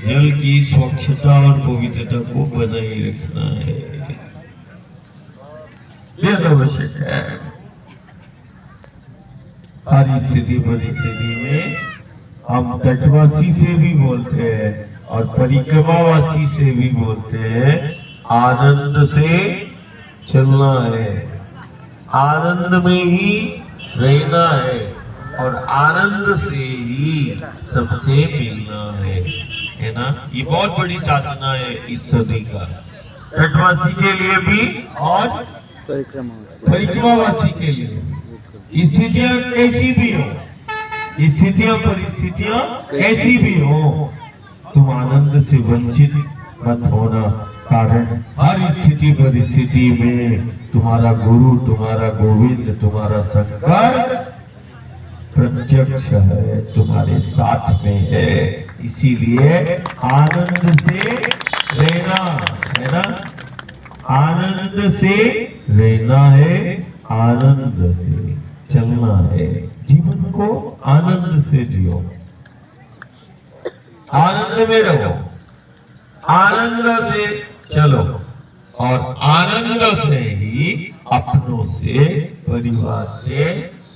जल की स्वच्छता और पवित्रता को बनाए रखना है, यह आवश्यक है। हर स्थिति परिस्थिति में हम तटवासी से भी बोलते हैं और परिक्रमावासी से भी बोलते हैं, आनंद से चलना है, आनंद में ही रहना है और आनंद से ही सबसे मिलना है ना। ये बहुत बड़ी साधना है इस सदी का, तटवासी के लिए भी और परिक्रमावासी के लिए। स्थितियां कैसी भी हो, स्थितियां परिस्थितियां कैसी भी हो, तुम आनंद से वंचित मत होना। कारण हर स्थिति परिस्थिति में तुम्हारा गुरु, तुम्हारा गोविंद, तुम्हारा शंकर प्रत्यक्ष है, तुम्हारे साथ में है। इसीलिए आनंद से रहना है ना, आनंद से रहना है, आनंद से चलना है। जीवन को आनंद से जियो, आनंद में रहो, आनंद से चलो और आनंद से ही अपनों से, परिवार से,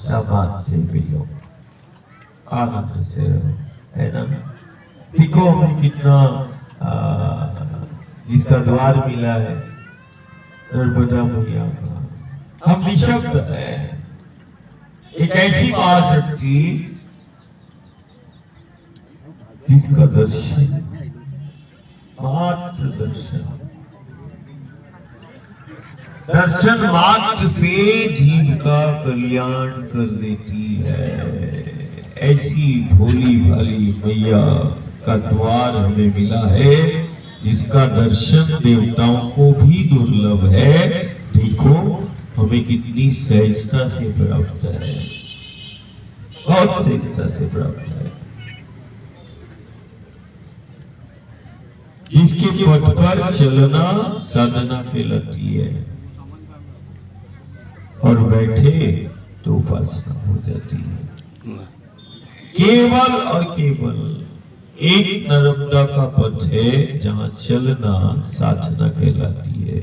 समाज से मिलो, आनंद से रहो, है ना। देखो हमें कितना जिसका द्वार मिला है नर्मदा मैया का, हम निशब्द है। एक ऐसी महाशक्ति जिसका दर्शन, मात्र दर्शन, दर्शन मात्र से जीव का कल्याण कर देती है। ऐसी भोली भाली मैया का द्वार हमें मिला है, जिसका दर्शन देवताओं को भी दुर्लभ है। देखो हमें कितनी सहजता से प्राप्त है, बहुत सहजता से प्राप्त है। जिसके पथ पर चलना साधना कहलाती है और बैठे तो उपासना हो जाती है। केवल और केवल एक नर्मदा का पथ है जहां चलना साधना कहलाती है।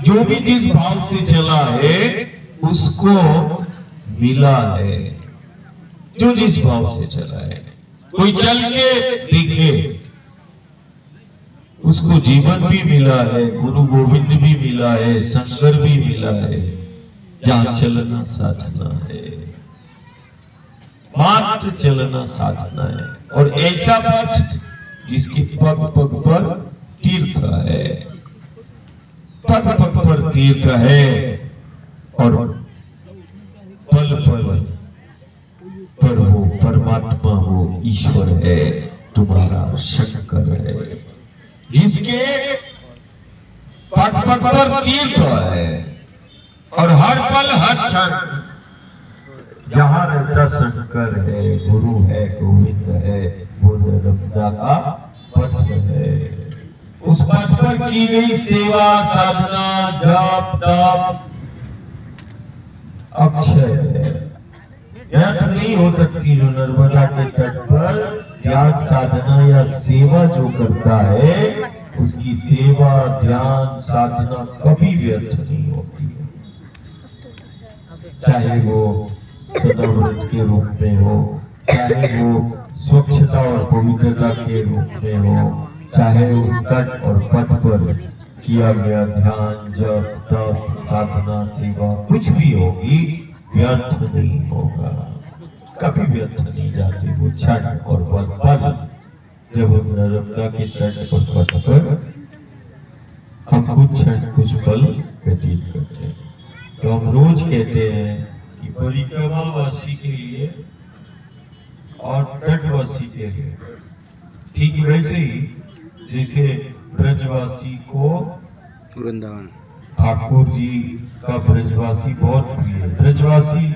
जो भी जिस भाव से चला है उसको मिला है, जो जिस भाव से चला है। कोई चल के देखे, उसको जीवन भी मिला है, गुरु गोविंद भी मिला है, शंकर भी मिला है। जहां चलना साधना है, मात्र चलना साधना है। और ऐसा पथ जिसके पग पग पर तीर्थ है, पग पग पर तीर्थ है और पल पल पर हो परमात्मा हो, ईश्वर है, तुम्हारा शंकर है। जिसके पग पग पर तीर्थ है और हर पल हर क्षण जहां रहता शंकर है, गुरु है, गोविंद है, वो नर्मदा का पथ है। उस पथ पर की गई सेवा, साधना, जप, तप अक्षय है, व्यर्थ नहीं हो सकती। जो नर्मदा के तट पर ध्यान साधना या सेवा जो करता है, उसकी सेवा, ध्यान, साधना कभी व्यर्थ नहीं होती है। चाहे वो सदाव्रत के रूप में हो, चाहे वो स्वच्छता और पवित्रता के रूप में हो, चाहे उस तट और पथ पर किया गया ध्यान, जप, तप, साधना, सेवा कुछ भी होगी, व्यर्थ नहीं होगा, कभी व्यर्थ नहीं जाती वो क्षण और पल। जब हम नर्मदा के तट और पथ पर हम कुछ क्षण कुछ पल व्यतीत करते हैं, तो हम रोज कहते हैं कि परिक्रमावासी के लिए और तटवासी के लिए, ठीक वैसे ही जैसे ब्रजवासी को वृंदावन ठाकुर जी का ब्रजवासी बहुत प्रिय है, ब्रजवासी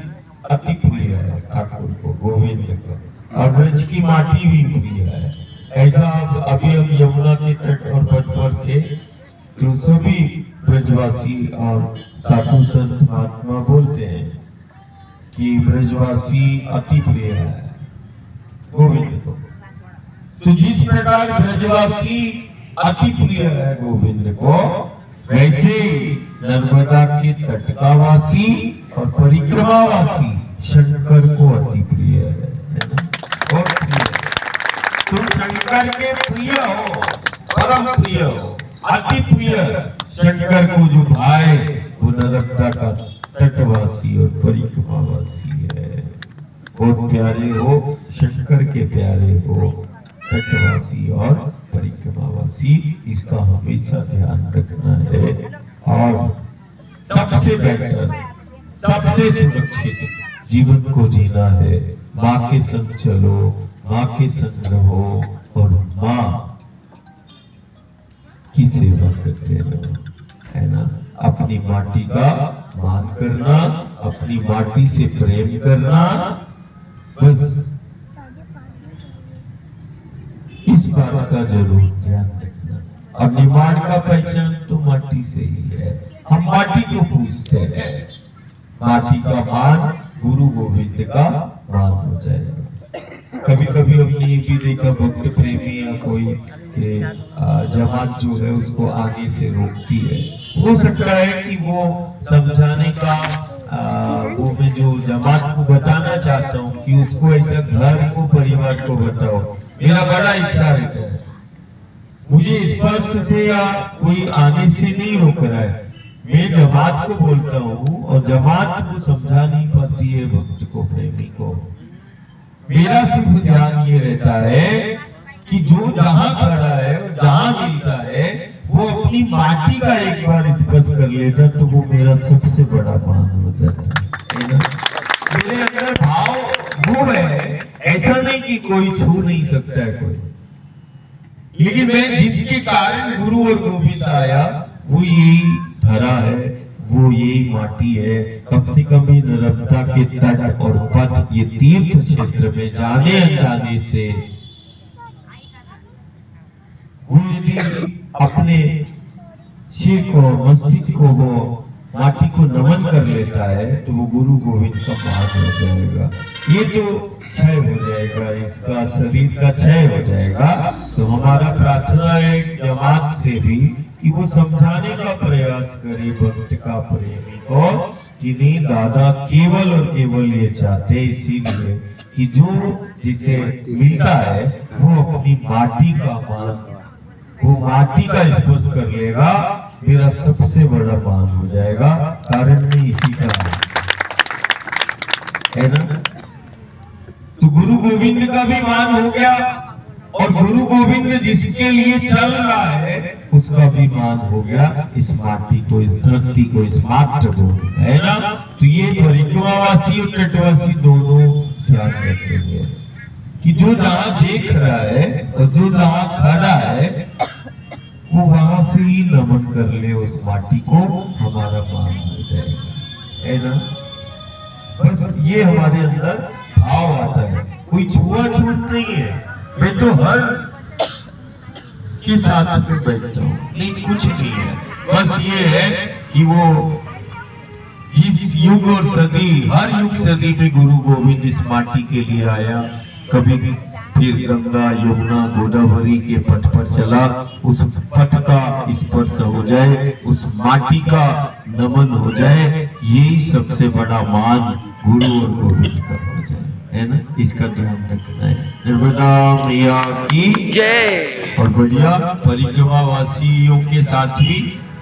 अति प्रिय है ठाकुर को, गोविंद को, और ब्रज की माटी भी प्रिय है। ऐसा अभी हम यमुना के तट और पथ पर थे तो सभी ब्रजवासी और साधु संत महात्मा बोलते हैं कि ब्रजवासी अति प्रिय है गोविंद को। तो जिस प्रकार ब्रजवासी अति प्रिय है गोविंद को, वैसे नर्मदा के तट का वासी और परिक्रमावासी शंकर को अति प्रिय है ना? बहुत प्रिय। तुम शंकर के प्रिय हो, परम प्रिय हो, अति प्रिय शंकर को जो भाई वो नर्मदा का तटवासी और परिक्रमावासी है। बहुत प्यारे हो, शंकर के प्यारे हो, तटवासी और परिक्रमावासी, इसका हमेशा ध्यान रखना है। और सबसे बेहतर, सबसे सुरक्षित जीवन को जीना है। माँ के संग चलो, माँ के संग रहो और माँ की सेवा करते रहो, है ना? अपनी माटी का मान करना, अपनी माटी से प्रेम करना, बस इस बात का जरूर ध्यान रखना। और निमाड़ का पहचान तो माटी से ही है। हम माटी को पूजते हैं, माटी का मान गुरु गोविंद का मान हो जाएगा। कभी कभी हमने ये भी देखा, भक्त प्रेमी या कोई जमात जो है उसको आने से रोकती है। हो सकता है कि वो समझाने का वो मैं जो जमात को बताना चाहता हूँ कि उसको ऐसा घर को, परिवार को बताओ। मेरा बड़ा इच्छा रहता है, मुझे स्पर्श से या कोई आने से नहीं रोक रहा है। मैं जमात को बोलता हूँ और जमात को समझा नहीं पाती है भक्त को, प्रेमी को। मेरा सिर्फ ध्यान ये रहता है कि जो जहाँ खड़ा है और जहाँ मिलता है वो अपनी माटी का एक बार स्पर्श कर लेता तो वो मेरा सबसे बड़ा मान हो जाता है ना? मेरे अंदर भाव वो है, ऐसा नहीं कि कोई छू नहीं सकता है कोई, लेकिन मैं जिसके कारण गुरु और गोविंद आया वो यही धरा है, वो यही माटी है। कम से कम ये नर्मदा के तट और पथ, ये तीर्थ क्षेत्र में जाने अनजाने से वो यदि अपने सिर को, मस्तिष्क को, वो माटी को नमन कर लेता है तो वो गुरु गोविंद का मान हो जाएगा। ये तो क्षय हो जाएगा, इसका शरीर का क्षय हो जाएगा। तो हमारा प्रार्थना है जमात से भी कि वो समझाने का प्रयास करे भक्त का, प्रेमी को, कि नहीं दादा केवल और केवल ये चाहते, इसीलिए कि जो जिसे मिलता है वो अपनी माटी का मान, वो माटी का स्पर्श कर लेगा, मेरा सबसे बड़ा मान हो जाएगा। कारण में इसी का है ना? तो गुरु गोविंद का भी मान हो गया और गुरु गोविंद जिसके लिए चल रहा है उसका भी मान हो गया। इस माटी को, इस धरती को, इस मात्र को, है ना? तो ये परिक्रमावासी और तटवासी दोनों ध्यान रखेंगे कि जो जहां देख रहा है और जो जहां खड़ा है वो वहां से ही नमन कर ले उस माटी को, हमारा मान हो जाएगा, है ना? बस ये हमारे अंदर भाव आता है। कोई छुआछूत नहीं है, मैं तो हर के साथ में बैठता हूँ, नहीं कुछ नहीं है। बस ये है कि वो जिस युग और सदी, हर युग सदी में गुरु गोविंद इस माटी के लिए आया, कभी भी फिर गंगा, यमुना, गोदावरी के पथ पर चला, उस पथ का स्पर्श हो जाए, उस माटी का नमन हो जाए, यही सबसे बड़ा मान गुरु और गोविंद का हो जाए, है ना? इसका ध्यान रखना है। नर्मदा मैया की जय। और बढ़िया परिक्रमा वासियों के साथ भी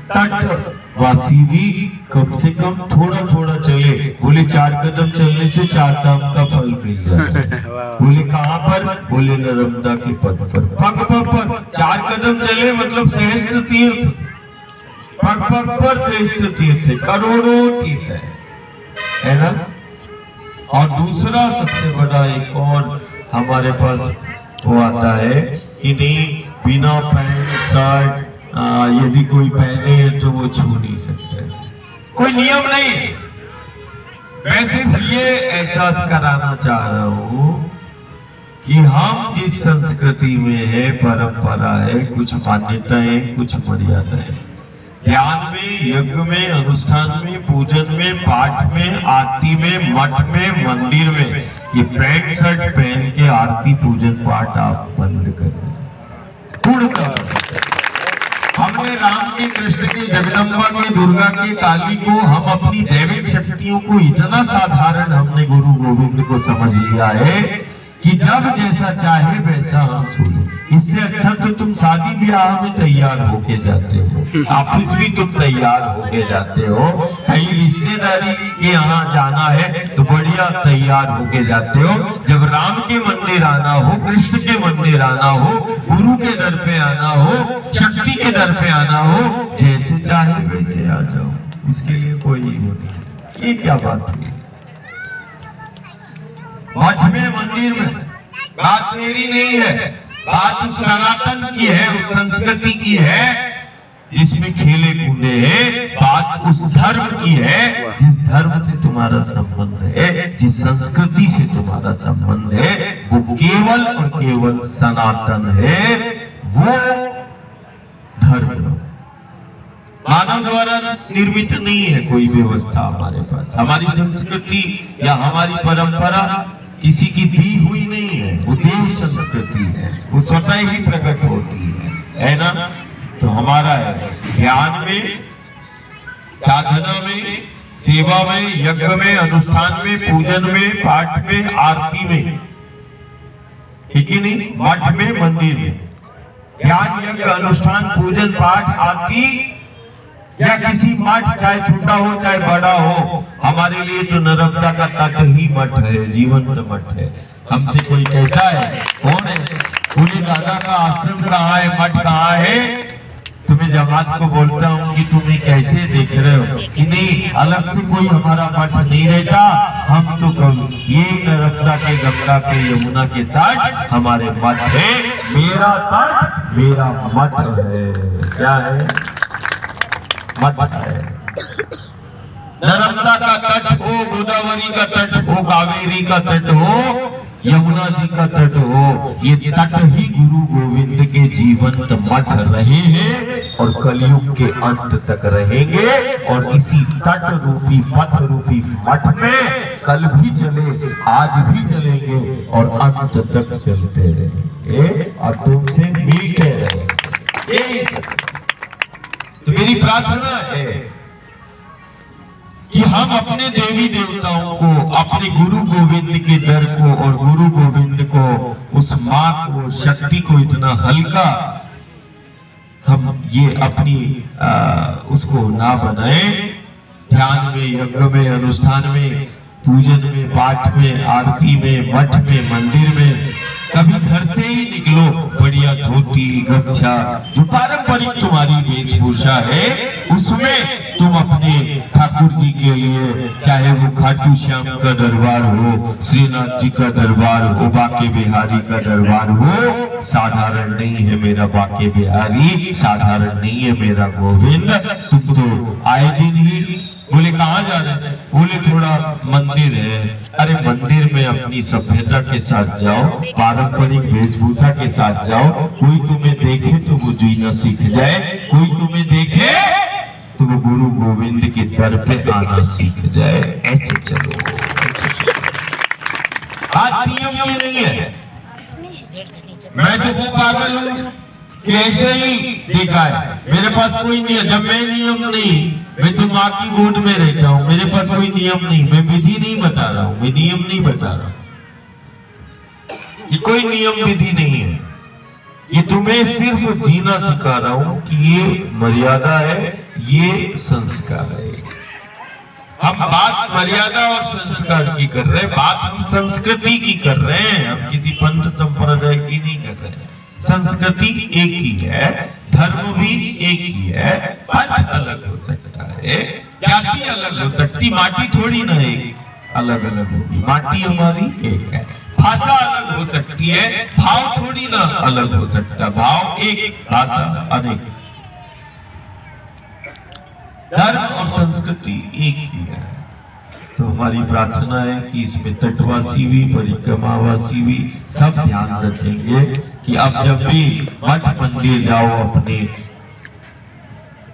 तटवासी भी कम से कम थोड़ा थोड़ा चले। बोले 4 कदम चलने से 4 धाम का फल मिल जाता है। बोले कहाँ पर? बोले नर्मदा के पथ पर। पग पग पर 4 कदम चले मतलब श्रेष्ठ तीर्थ, पग पग पर श्रेष्ठ तीर्थ है, करोड़ों तीर्थ है ना? और दूसरा सबसे बड़ा एक और हमारे पास वो आता है कि नहीं, बिना पैंट शर्ट यदि कोई पहने तो वो छू नहीं सकता, कोई नियम नहीं। मैं सिर्फ ये एहसास कराना चाह रहा हूँ कि हम जिस संस्कृति में है, परंपरा है, कुछ मान्यताएं, कुछ मर्यादाएं, ध्यान में, यज्ञ में, अनुष्ठान में, पूजन में, पाठ में, आरती में, मठ में, मंदिर में ये पैंट शर्ट पहन के आरती पूजन पाठ आप बंद करें। पूर्णतः हमने राम के, कृष्ण के, जगदम्बा के, दुर्गा के, काली को, हम अपनी दैविक शक्तियों को इतना साधारण हमने गुरु गोविंद को समझ लिया है कि जब जैसा चाहे वैसा हम छू लें। इससे अच्छा तो तुम शादी ब्याह में तैयार होके जाते हो, ऑफिस भी तुम तैयार होके जाते हो, कहीं रिश्तेदारी के यहाँ जाना है तो बढ़िया तैयार होके जाते हो। जब राम के मंदिर आना हो, कृष्ण के मंदिर आना हो, गुरु के दर पे आना हो, शक्ति के दर पे आना हो, जैसे चाहे वैसे आ जाओ, इसके लिए कोई वो नहीं। ये क्या बात हुई? मठ में, मंदिर में बात मेरी नहीं है, बात उस सनातन की है, उस संस्कृति की है जिसमें खेले कूदे हैं। बात उस धर्म की है जिस धर्म से तुम्हारा संबंध है, जिस संस्कृति से तुम्हारा संबंध है, वो केवल और केवल सनातन है। वो धर्म मानव द्वारा निर्मित नहीं है कोई व्यवस्था हमारे पास। हमारी संस्कृति या हमारी परंपरा किसी की दी हुई नहीं है, वो देव संस्कृति है, वो स्वतः ही प्रकट होती है ना। तो हमारा है ज्ञान में, साधना में, सेवा में, यज्ञ में, अनुष्ठान में, पूजन में, पाठ में, आरती में, ठीक ही नहीं, मठ में, मंदिर में, ज्ञान, यज्ञ, अनुष्ठान, पूजन, पाठ, आरती या किसी मठ, चाहे छोटा हो चाहे बड़ा हो, हमारे लिए तो नर्मदा का तट ही मठ है, जीवंत मठ है। हमसे कोई कहता है कौन है, बोले दादा का आश्रम कहाँ है, मठ कहाँ है, तो मैं जमात को बोलता हूँ कि तुम्हें कैसे देख रहे हो कि नहीं, अलग से कोई हमारा मठ नहीं रहता। हम तो कभी ये नर्मदा के, गंगा के, यमुना के तट हमारे मठ है। मेरा तट मेरा मठ है। क्या है? मठ है। नर्मदा का तट हो, गोदावरी का तट हो, कावेरी का तट हो, यमुना जी का तट हो, ये तट ही गुरु गोविंद के जीवंत मठ रहे हैं और कलयुग के अंत तक रहेंगे। और इसी तट रूपी, पथ रूपी मठ में कल भी चले, आज भी चलेंगे और अंत तक चलते रहेंगे और तुमसे मिलते रहेंगे। तो मेरी प्रार्थना है कि हम अपने देवी देवताओं को, अपने गुरु गोविंद के दर को और गुरु गोविंद को, उस मां को, शक्ति को इतना हल्का हम ये अपनी उसको ना बनाए। ध्यान में, यज्ञ में, अनुष्ठान में, पूजन में, पाठ में, आरती में, मठ में, मंदिर में, कभी घर से ही निकलो बढ़िया धोती, गमछा, जो पारंपरिक तुम्हारी वेशभूषा है, उसमें तुम अपने ठाकुर जी के लिए, चाहे वो खाटू श्याम का दरबार हो, श्रीनाथ जी का दरबार हो, बाके बिहारी का दरबार हो, साधारण नहीं है मेरा बाके बिहारी, साधारण नहीं है मेरा गोविंद। तुम तो आए दिन ही बोले कहाँ जा रहे हैं, बोले थोड़ा मंदिर है। अरे मंदिर में अपनी सभ्यता के साथ जाओ, पारंपरिक वेशभूषा के साथ जाओ। कोई तुम्हें देखे तो वो जीना सीख जाए, कोई तुम्हें देखे तो वो गुरु गोविंद के दर पे आना सीख जाए। ऐसे चलो। बात नियम की नहीं है, मैं तो वो पागल हूँ कि ऐसे ही देखा है, मेरे पास कोई नहीं है। जब मैं नियम नहीं, मैं तो माँ की गोद में रहता हूँ, मेरे पास कोई नियम नहीं, मैं विधि नहीं बता रहा हूँ, मैं नियम नहीं बता रहा हूँ, ये कोई नियम विधि नहीं है। ये तुम्हें सिर्फ जीना सिखा रहा हूँ कि ये मर्यादा है, ये संस्कार है। हम बात मर्यादा और संस्कार की कर रहे हैं, बात हम संस्कृति की कर रहे हैं, हम किसी पंथ संप्रदाय की नहीं कर रहे हैं। संस्कृति एक ही है, धर्म भी एक ही है, पंथ अलग हो सकता है, जाति अलग हो सकती, माटी थोड़ी ना एक अलग अलग होगी, माटी हमारी एक है। भाषा अलग हो सकती है, भाव थोड़ी ना अलग हो सकता, भाव एक, भाषा अनेक। धर्म और संस्कृति एक ही है। तो हमारी प्रार्थना है कि इसमें तटवासी भी, परिक्रमावासी भी सब ध्यान रखेंगे कि अब जब भी मठ मंदिर जाओ अपने,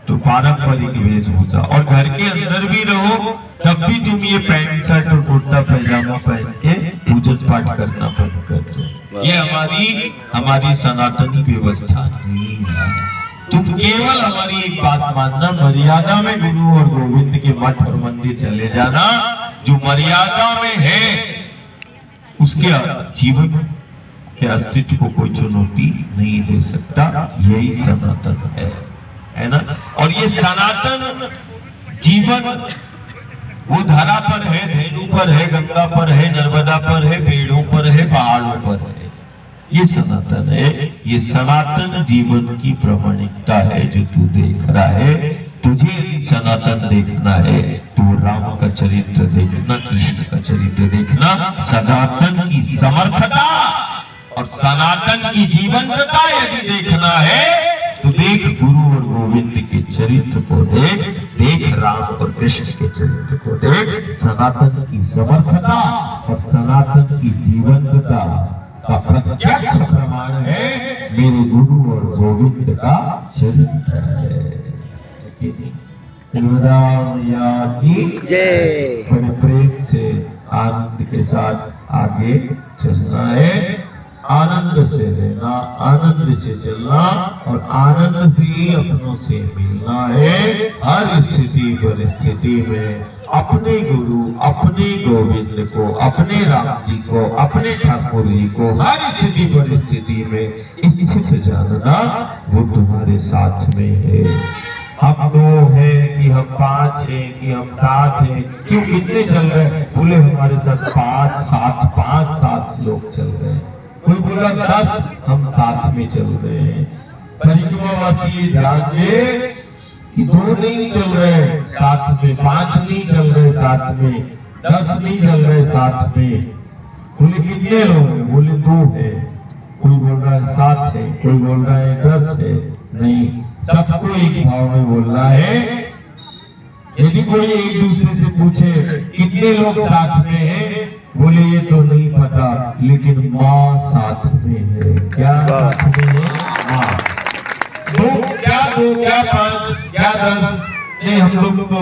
तो पारंपरिक वेशभूषा, और घर के अंदर भी रहो तब भी तुम ये पैंट शर्ट और कुर्ता पैजामा पहन के पूजन पाठ करना बंद कर दो। ये हमारी सनातनी व्यवस्था नहीं है। तुम केवल हमारी एक बात मानना, मर्यादा में गुरु और गोविंद के मठ और मंदिर चले जाना। जो मर्यादा में है उसके जीवन के अस्तित्व को कोई चुनौती नहीं दे सकता। यही सनातन है ना। और ये सनातन जीवन वो धरा पर है, धेनु पर है, गंगा पर है, नर्मदा पर है, पेड़ों पर है, पहाड़ों पर है। ये सनातन है। ये सनातन जीवन की प्रामाणिकता है जो तू देख रहा है। तुझे यदि सनातन देखना है तो राम का चरित्र देखना, कृष्ण का चरित्र देखना। सनातन की समर्थता और सनातन की जीवंतता यदि देखना है तो देख गुरु और गोविंद के चरित्र को देख राम और कृष्ण के चरित्र को देख। सनातन की समर्थता और सनातन की जीवंतता का प्रत्यक्ष प्रमाण है मेरे गुरु और गोविंद का चरित्र है। जय। बड़े प्रेम से आनंद के साथ आगे चलना है। आनंद से रहना, आनंद से चलना और आनंद से ही अपनों से मिलना है। हर स्थिति परिस्थिति में अपने गुरु, अपने गोविंद को, अपने राम जी को, अपने ठाकुर जी को हर स्थिति परिस्थिति में स्थित जानना, वो तुम्हारे साथ में है। हम 2 हैं कि हम 5 हैं कि हम 7 हैं, क्यों कितने चल रहे हैं? बोले हमारे साथ 5-7 लोग चल रहे हैं। कोई बोला 10, हम साथ में चल रहे हैं। परिक्रमावासी ध्यान दे कि 2 नहीं चल रहे साथ में, 5 नहीं चल रहे साथ में, 10 नहीं चल रहे साथ में। बोले कितने लोग हैं? बोले 2 है। कोई बोल रहा है 7 है, कोई बोल रहा है 10 है। नहीं, सबको एक भाव में बोलना है। यदि कोई एक दूसरे से पूछे कितने लोग साथ में हैं, बोले ये तो नहीं पता, लेकिन माँ साथ में है। क्या साथ में है? माँ। 2 क्या 5 क्या 10? नहीं, हम लोग तो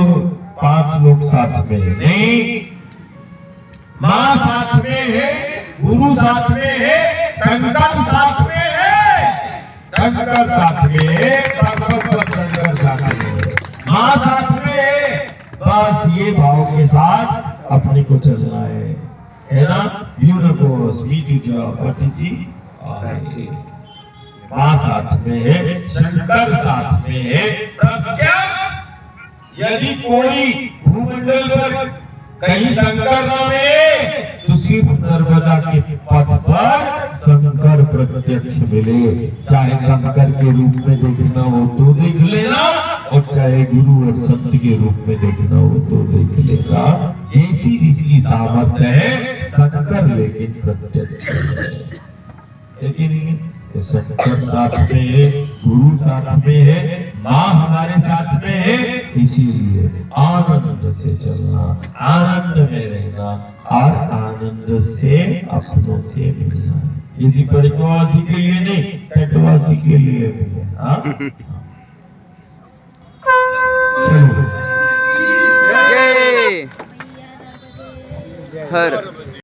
5 लोग साथ में है। नहीं, माँ साथ में है, गुरु साथ में है, संकल्प साथ में है, शंकर साथ में है, शंकर साथ में है, माँ साथ में है। बस ये भाव के साथ अपने को चलना है ना। यूनिकोस मीजुजा पटिसी माँ साथ में है, शंकर साथ में है। प्रत्यक्ष यदि कोई भूमंडल पर कहीं शंकर न मिले तो सिर्फ नर्मदा के पथ पर शंकर प्रत्यक्ष मिले। चाहे कंकर के रूप में देखना हो तो देख लेना, और चाहे गुरु और संत के रूप में देखना हो तो देख लेगा। जैसी जिसकी सामर्थ्य है, शंकर लेकिन प्रत्यक्ष है। लेकिन शंकर साथ में है, गुरु साथ में है, माँ हमारे साथ में है। इसीलिए आनंद से चलना, आनंद में रहना और आनंद से अपनों से मिलना। इसी परिक्रमावासी के लिए नहीं, तटवासी के लिए भी है। जय हर